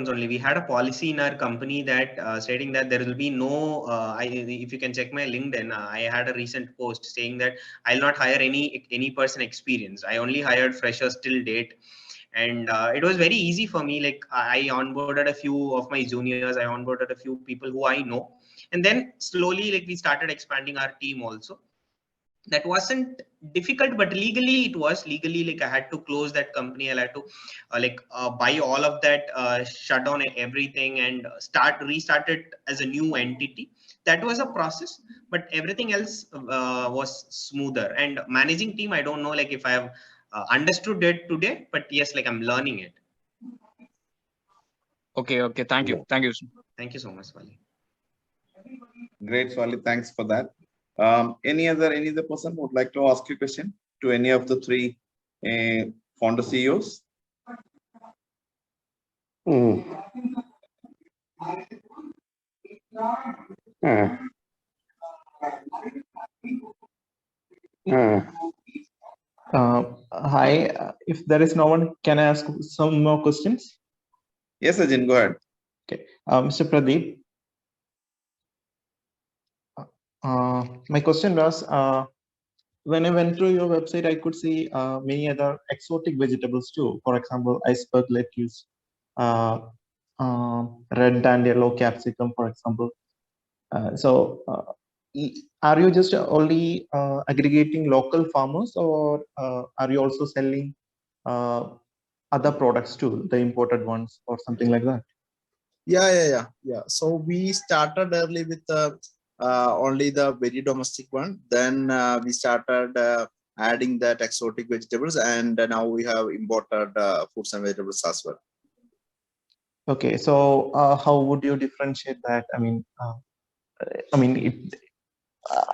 Only. We had a policy in our company that stating that there will be no. If you can check my LinkedIn, I had a recent post saying that I'll not hire any person experienced. I only hired freshers till date. And it was very easy for me. I onboarded a few of my juniors. I onboarded a few people who I know. And then slowly, we started expanding our team also. That wasn't difficult, but legally it was. Legally, I had to close that company. I had to buy all of that, shut down everything, and restart it as a new entity. That was a process, but everything else was smoother. And managing team, I don't know if I have understood it today, but yes, I'm learning it. Okay. Thank you. Thank you so much, Swali. Great, Swali. Thanks for that. Any other person would like to ask you a question to any of the three founder CEOs? Hi, if there is no one, can I ask some more questions? Yes, Ajin, go ahead. Okay, Mr. Pradeep. My question was, when I went through your website, I could see many other exotic vegetables too. For example, iceberg lettuce, red and yellow capsicum, for example. Are you just only aggregating local farmers, or are you also selling other products too, the imported ones or something like that? Yeah. So we started early with only the very domestic one. Then we started adding that exotic vegetables, and now we have imported fruits and vegetables as well. Okay, so how would you differentiate that?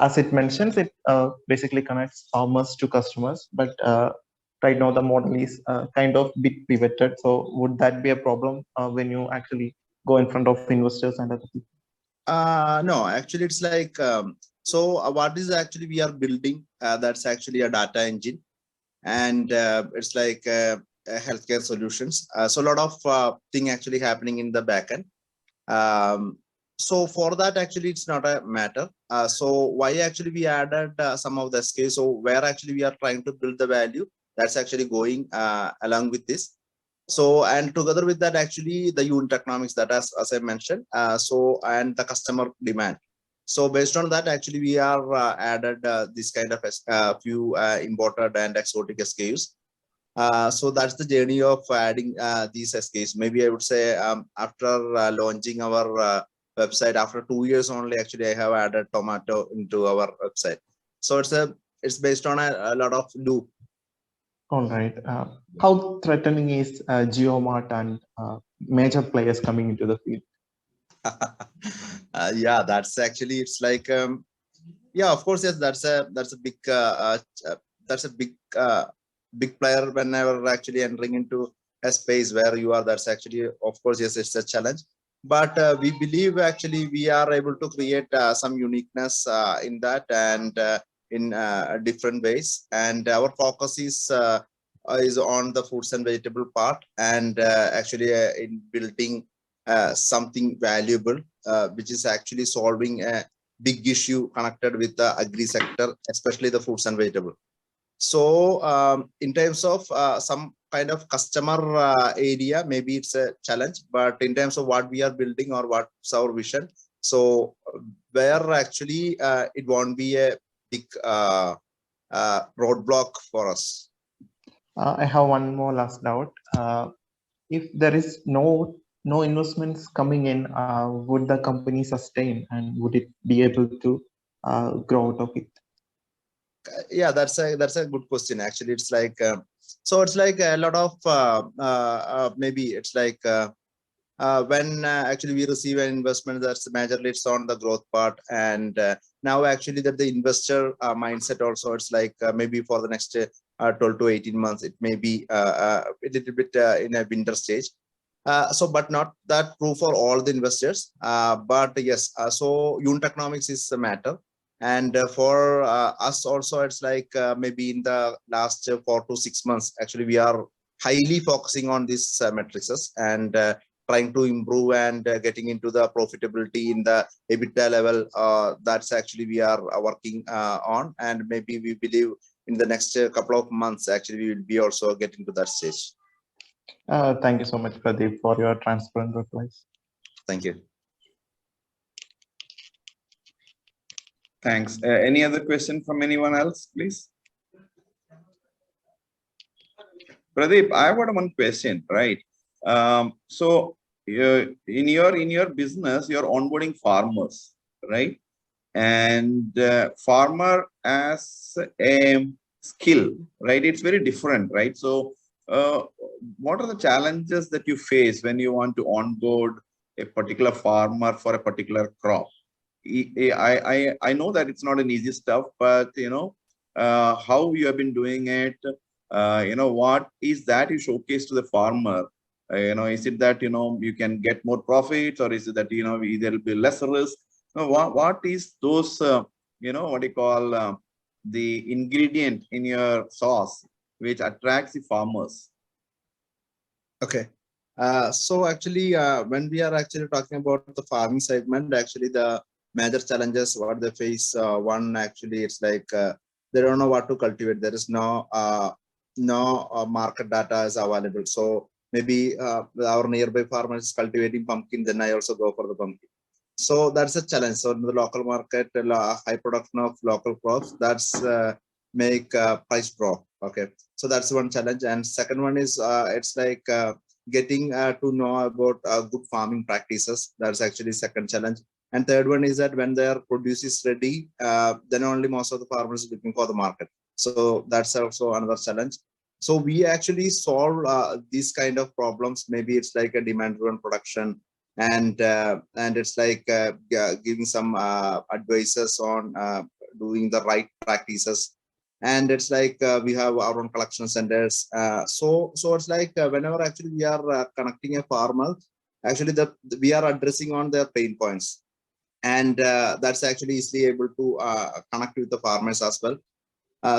As it mentions, it basically connects farmers to customers, but right now the model is kind of bit pivoted. So would that be a problem when you actually go in front of investors and other people? No, actually it's so what is actually we are building, that's actually a data engine, and it's healthcare solutions. So a lot of thing actually happening in the backend. So for that, actually, it's not a matter. So why actually we added some of the SKUs? So where actually we are trying to build the value, that's actually going along with this. So, and together with that, actually the unit economics that as I mentioned, and the customer demand. So based on that, actually we are added this kind of few imported and exotic SKUs. So that's the journey of adding these SKUs. Maybe I would say after launching our website, after 2 years only, actually I have added tomato into our website. So it's based on a lot of loop. All right. How threatening is GeoMart and major players coming into the field? Yeah, that's actually, it's like yeah, of course, yes, that's a big that's a big player whenever actually entering into a space where you are. That's actually, of course, yes, it's a challenge, but we believe actually we are able to create some uniqueness in that, and in different ways, and our focus is on the fruits and vegetable part, and actually in building something valuable, which is actually solving a big issue connected with the agri sector, especially the fruits and vegetable. So in terms of some kind of customer area, maybe it's a challenge, but in terms of what we are building or what's our vision, so where actually it won't be a big roadblock for us. I have one more last doubt. If there is no investments coming in, would the company sustain and would it be able to grow out of it? Yeah, that's a good question. Actually, it's like so it's like a lot of maybe it's like when actually we receive an investment, that's majorly it's on the growth part, and now actually that the investor mindset also, it's like maybe for the next 12 to 18 months, it may be a little bit in a winter stage. So but not that true for all the investors, but yes, so unit economics is a matter, and for us also, it's like maybe in the last 4 to 6 months, actually we are highly focusing on these metrics, and trying to improve and getting into the profitability in the EBITDA level. That's actually we are working on, and maybe we believe in the next couple of months, actually we will be also getting to that stage. Thank you so much, Pradeep, for your transparent replies. Thank you. Thanks. Any other question from anyone else, please? Pradeep, I have got one question, right? So in your business, you're onboarding farmers, right? And farmer as a skill, right? It's very different, right? So what are the challenges that you face when you want to onboard a particular farmer for a particular crop? I know that it's not an easy stuff, but how you have been doing it, what is that you showcase to the farmer? Is it that you can get more profits, or is it that there will be less risk? What is those what do you call the ingredient in your sauce which attracts the farmers? Okay. So actually, when we are actually talking about the farming segment, actually the major challenges what they face, one actually it's like they don't know what to cultivate. There is no market data is available. So maybe our nearby farmer is cultivating pumpkin, then I also go for the pumpkin. So that's a challenge. So in the local market, high production of local crops, that's make price drop. Okay, so that's one challenge. And second one is it's like getting to know about good farming practices. That's actually second challenge. And third one is that when their produce is ready, then only most of the farmers are looking for the market. So that's also another challenge. So we actually solve these kind of problems. Maybe it's like a demand-driven production, and it's like giving some advices on doing the right practices, and it's like we have our own collection centers. So it's like whenever actually we are connecting a farmer, actually we are addressing on their pain points, and that's actually easily able to connect with the farmers as well.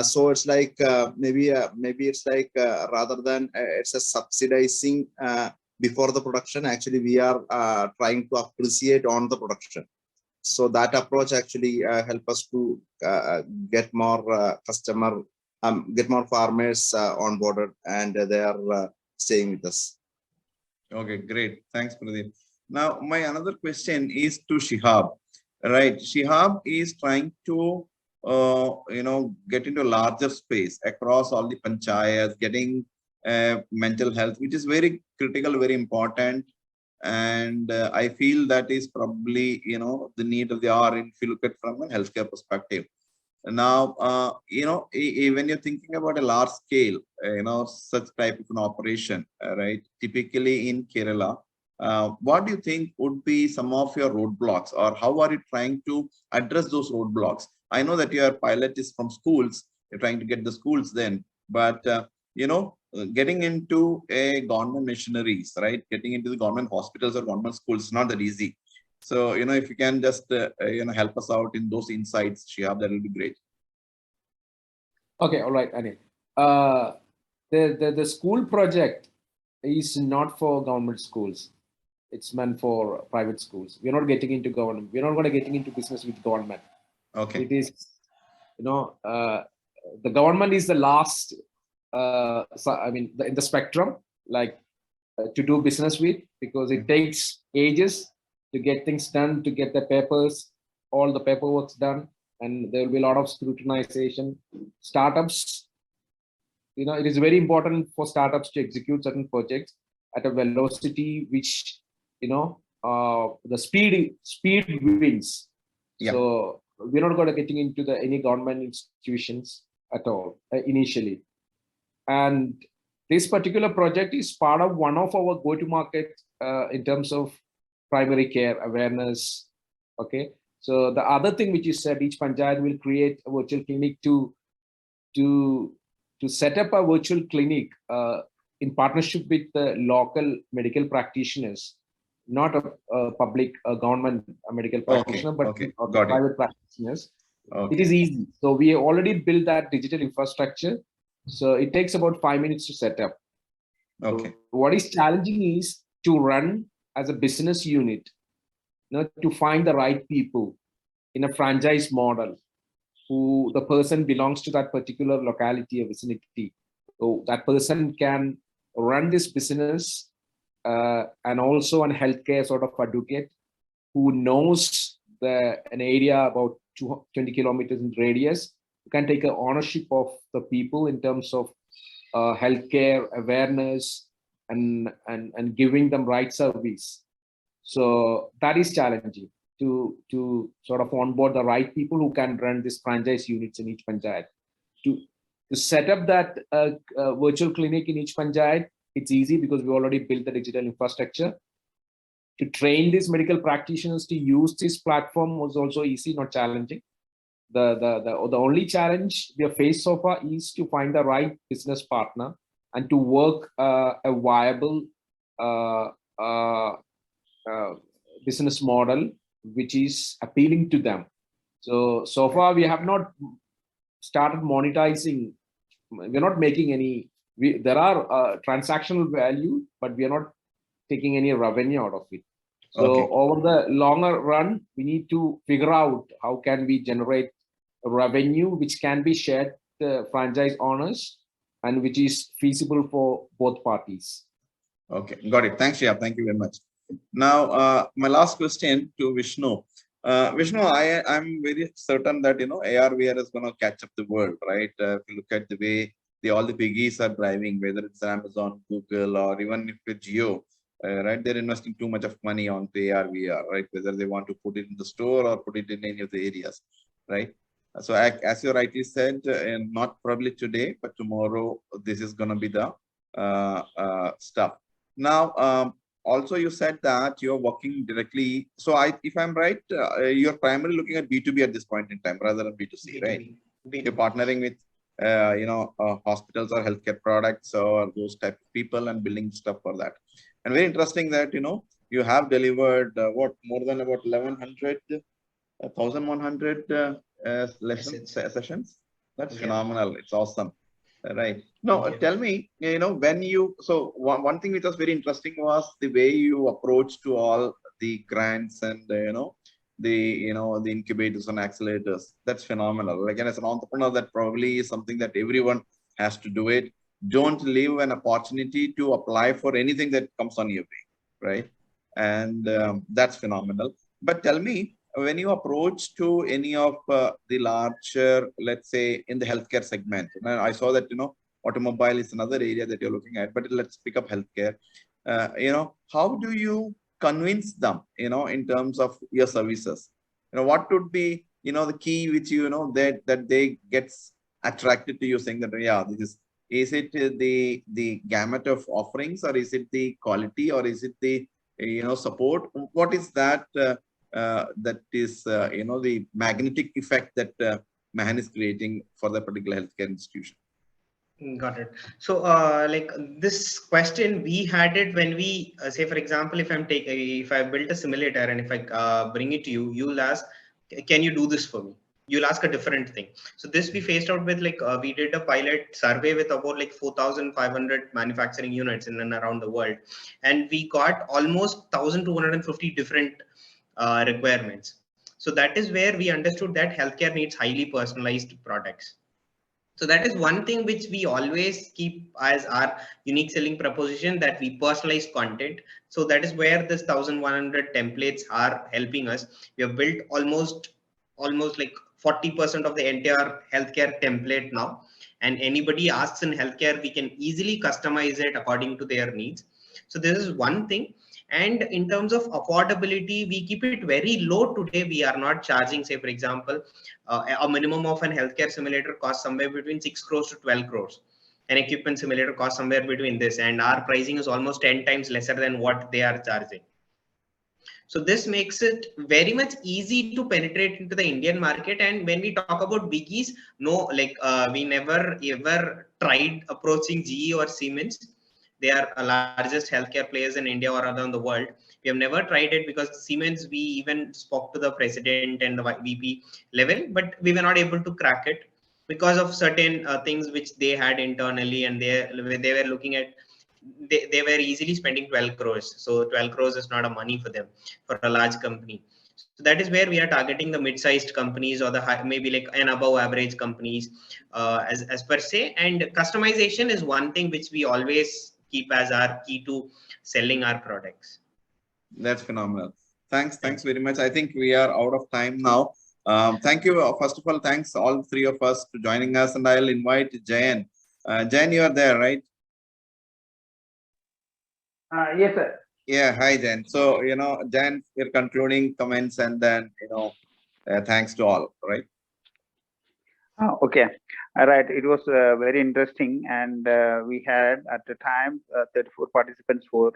So it's like maybe it's like rather than it's a subsidizing before the production, actually we are trying to appreciate on the production. So that approach actually help us to get more get more farmers onboarded, and they are staying with us. Okay, great. Thanks, Pradeep. Now, my another question is to Shihab. Right, Shihab is trying to, get into a larger space across all the panchayats, getting mental health, which is very critical, very important. And I feel that is probably, the need of the hour if you look at from a healthcare perspective. Now, when you're thinking about a large scale, such type of an operation, right? Typically in Kerala, what do you think would be some of your roadblocks, or how are you trying to address those roadblocks? I know that your pilot is from schools, you're trying to get the schools then, but, getting into a government missionaries, right? Getting into the government hospitals or government schools is not that easy. So, if you can just, help us out in those insights, Shihab, that will be great. Okay, all right, Anil. The school project is not for government schools. It's meant for private schools. We're not getting into government. We're not going to getting into business with government. Okay. It is, the government is the last, in the spectrum, like to do business with, because it takes ages to get things done, to get the papers, all the paperwork done, and there will be a lot of scrutinization. Startups, it is very important for startups to execute certain projects at a velocity which, the speed wins. Yeah. So we're not going to getting into any government institutions at all initially. And this particular project is part of one of our go-to-market in terms of primary care awareness. Okay. So the other thing which you said, each panchayat will create a virtual clinic to set up a virtual clinic in partnership with the local medical practitioners, not a public government medical practitioner, but private practitioners. Okay. It is easy. So we already built that digital infrastructure. So it takes about 5 minutes to set up. Okay. So what is challenging is to run as a business unit, to find the right people in a franchise model, who the person belongs to that particular locality or vicinity. So that person can run this business and also an healthcare sort of advocate who knows an area about 20 kilometers in radius, who can take ownership of the people in terms of healthcare awareness and giving them right service. So that is challenging to sort of onboard the right people who can run these franchise units in each panchayat. To set up that virtual clinic in each panchayat, it's easy because we already built the digital infrastructure. To train these medical practitioners to use this platform was also easy, not challenging. The only challenge we have faced so far is to find the right business partner and to work a viable business model which is appealing to them. So far we have not started monetizing. We're not making any. There are transactional value, but we are not taking any revenue out of it. So over the longer run, we need to figure out how can we generate a revenue which can be shared the franchise owners and which is feasible for both parties. Okay, got it. Thanks, Shihab. Thank you very much. Now, my last question to Vishnu. Vishnu, I'm very certain that AR/VR is going to catch up the world, right? If you look at the way all the biggies are driving, whether it's Amazon, Google, or even if it's Geo, right? They're investing too much of money on the AR/VR, right? Whether they want to put it in the store or put it in any of the areas, right? So as you rightly said, and not probably today, but tomorrow, this is going to be the stuff. Now, also you said that you're working directly. So if I'm right, you're primarily looking at B2B at this point in time rather than B2C, B2B. Right? B2B. You're partnering with, hospitals or healthcare products or those type of people and building stuff for that. And very interesting that, you have delivered more than about 1,100 sessions. That's phenomenal. It's awesome. Right. Now, tell me, when you, so one thing which was very interesting was the way you approach to all the grants and, the incubators and accelerators. That's phenomenal. Again, as an entrepreneur, that probably is something that everyone has to do it. Don't leave an opportunity to apply for anything that comes on your way. right? And that's phenomenal. But tell me, when you approach to any of the larger, let's say in the healthcare segment, and I saw that, automobile is another area that you're looking at, but let's pick up healthcare. How do you convince them, in terms of your services? What would be, the key which, that they gets attracted to you, saying that, yeah, is it the gamut of offerings, or is it the quality, or is it the, support? What is that, that is, the magnetic effect that Machenn is creating for the particular healthcare institution? Got it. So, like this question, we had it when we say, for example, if I built a simulator and if I bring it to you, you'll ask, can you do this for me? You'll ask a different thing. So this we faced out with, like, we did a pilot survey with about like 4,500 manufacturing units in and around the world, and we got almost 1,250 different requirements. So that is where we understood that healthcare needs highly personalized products. So that is one thing which we always keep as our unique selling proposition, that we personalize content. So that is where this 1,100 templates are helping us. We have built almost like 40% of the entire healthcare template now. And anybody asks in healthcare, we can easily customize it according to their needs. So this is one thing. And in terms of affordability, we keep it very low today. We are not charging, say, for example, a minimum of an healthcare simulator costs somewhere between 6 crores to 12 crores. An equipment simulator costs somewhere between this, and our pricing is almost 10 times lesser than what they are charging. So this makes it very much easy to penetrate into the Indian market. And when we talk about biggies, no, like we never ever tried approaching GE or Siemens. They are the largest healthcare players in India or around the world. We have never tried it because Siemens, we even spoke to the president and the VP level, but we were not able to crack it because of certain things which they had internally, and they were looking at, they were easily spending 12 crores. So 12 crores is not a money for them, for a large company. So that is where we are targeting the mid-sized companies, or the high, maybe like an above average companies as per se. And customization is one thing which we always keep as our key to selling our products. That's phenomenal. Thanks very much. I think we are out of time now. Thank you. First of all, thanks all three of us for joining us, and I'll invite Jayan. Jayan, you are there, right? Yes, sir. Yeah, hi, Jayan. So, Jayan, your concluding comments, and then, thanks to all, right? Okay. All right. It was very interesting, and we had at the time 34 participants were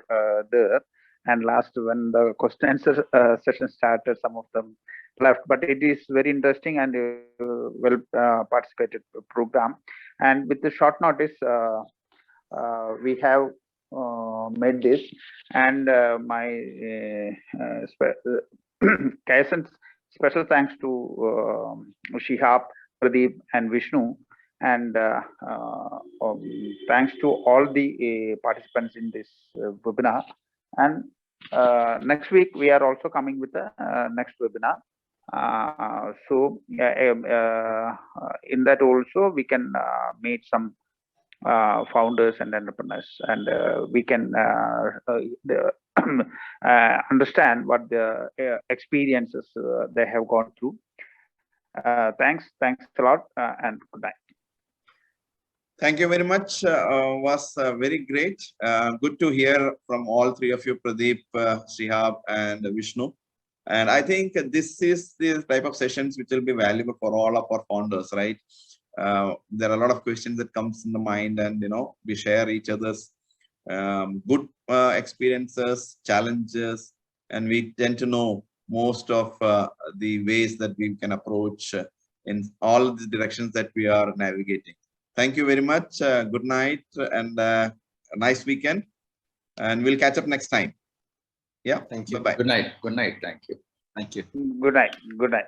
there, and last when the question answer session started, some of them left. But it is very interesting and well participated program, and with the short notice, we have made this, and my KSN special thanks to Shihab, Pradeep, and Vishnu, and thanks to all the participants in this webinar. And next week we are also coming with the next webinar. So in that also we can meet some founders and entrepreneurs, and we can understand what the experiences they have gone through. Thanks a lot, and good night. Thank you very much. Was very great. Good to hear from all three of you, Pradeep, Shihab, and Vishnu. And I think this is the type of sessions which will be valuable for all of our founders, right? There are a lot of questions that comes in the mind, and we share each other's good experiences, challenges, and we tend to know most of the ways that we can approach in all the directions that we are navigating. Thank you very much. Good night, and a nice weekend, and we'll catch up next time. Yeah. Thank you. Bye-bye. Good night. Good night. Thank you. Thank you. Good night. Good night.